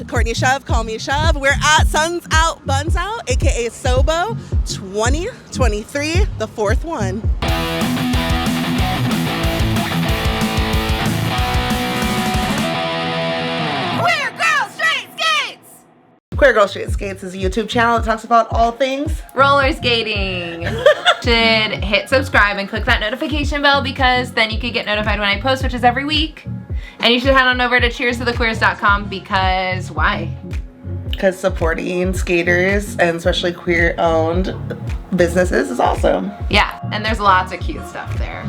Courtney Shove, call me Shove. We're at Suns Out, Buns Out, aka SOBO 2023, the fourth one. Queer Girl Straight Skates! Queer Girl Straight Skates is a YouTube channel that talks about all things roller skating. Should hit subscribe and click that notification bell because then you could get notified when I post, which is every week. And you should head on over to cheersforthequeers.com because why? Because supporting skaters and especially queer-owned businesses is awesome. Yeah, and there's lots of cute stuff there.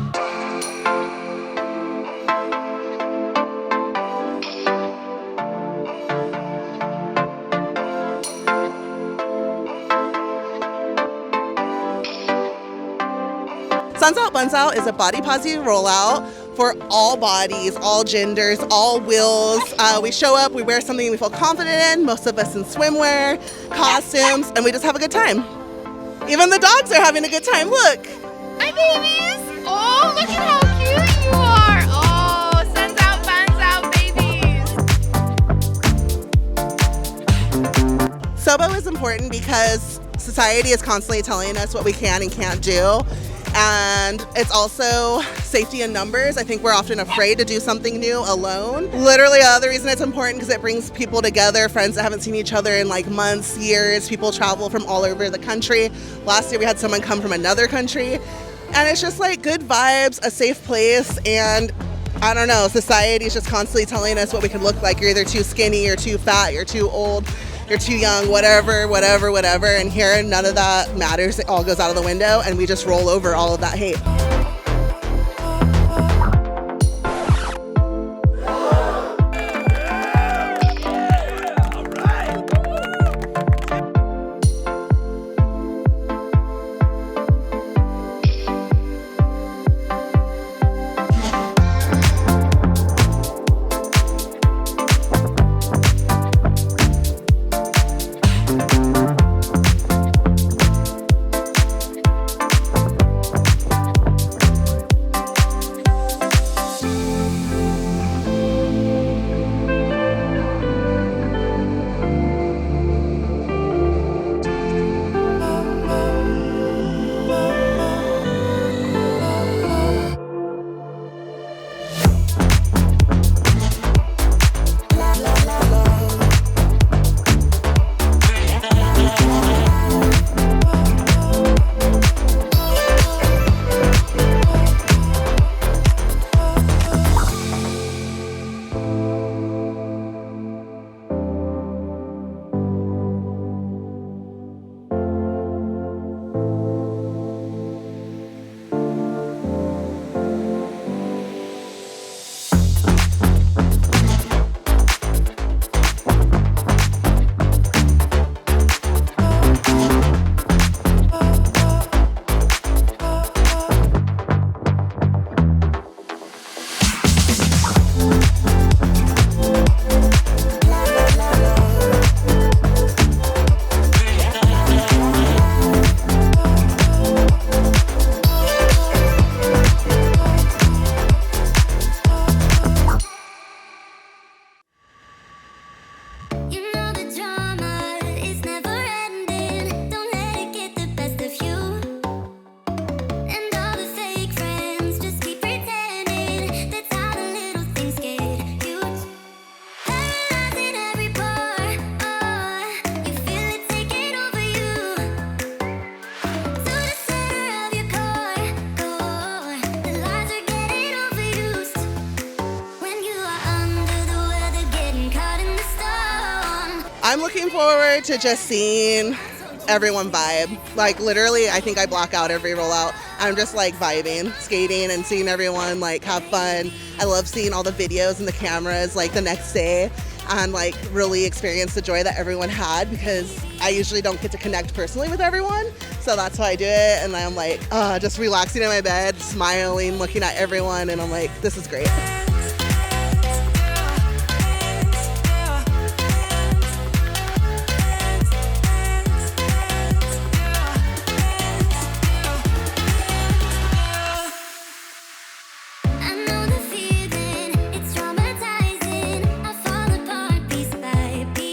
Suns Out, Buns Out is a body positive rollout for all bodies, all genders, all wills. We show up, we wear something we feel confident in, most of us in swimwear, costumes, and we just have a good time. Even the dogs are having a good time, look. Hi babies! Oh, look at how cute you are! Oh, Suns Out, Buns Out, babies! SOBO is important because society is constantly telling us what we can and can't do. And it's also safety in numbers. I think we're often afraid to do something new alone. Literally, the other reason it's important because it brings people together, friends that haven't seen each other in like months, years. People travel from all over the country. Last year we had someone come from another country. And it's just like good vibes, a safe place, and I don't know, society is just constantly telling us what we can look like. You're either too skinny, you're too fat, you're too old, you're too young, whatever, and here none of that matters. It all goes out of the window and we just roll over all of that hate. I'm looking forward to just seeing everyone vibe. Like literally, I think I block out every rollout. I'm just like vibing, skating and seeing everyone like have fun. I love seeing all the videos and the cameras like the next day and like really experience the joy that everyone had because I usually don't get to connect personally with everyone. So that's why I do it. And I'm like, just relaxing in my bed, smiling, looking at everyone. And I'm like, this is great. I know the feeling, it's traumatizing. I fall apart piece by piece.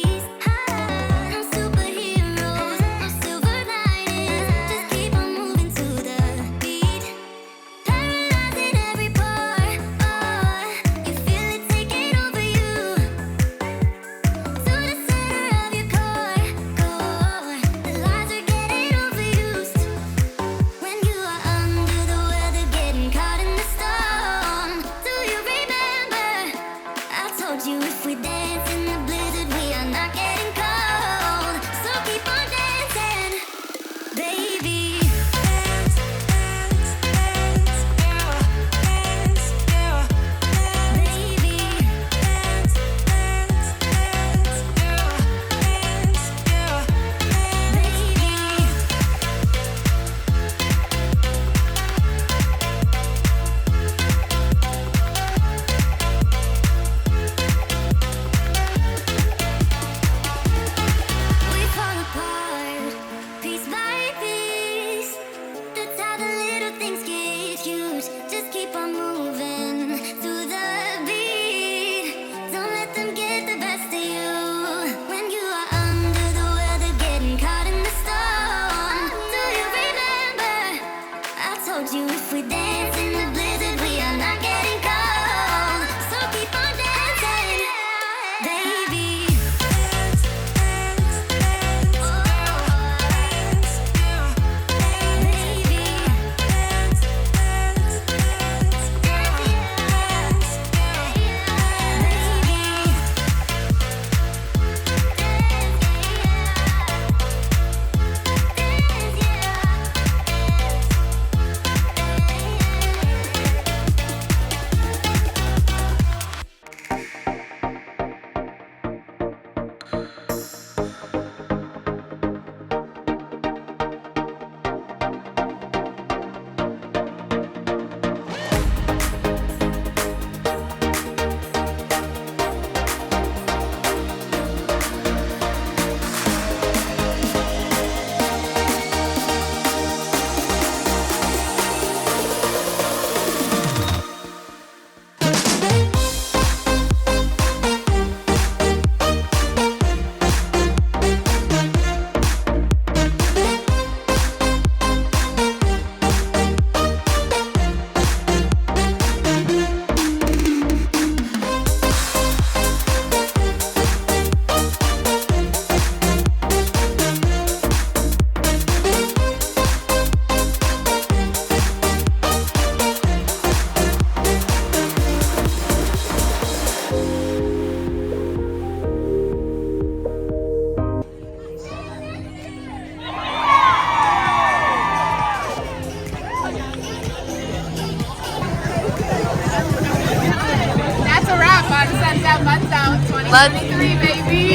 Let's 3, baby.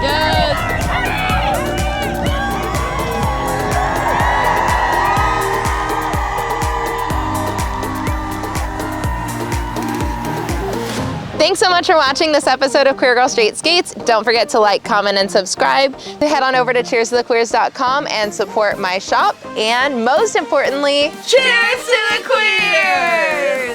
Yes. Thanks so much for watching this episode of Queer Girl Straight Skates. Don't forget to like, comment, and subscribe. Head on over to cheerstothequeers.com and support my shop. And most importantly, cheers to the queers!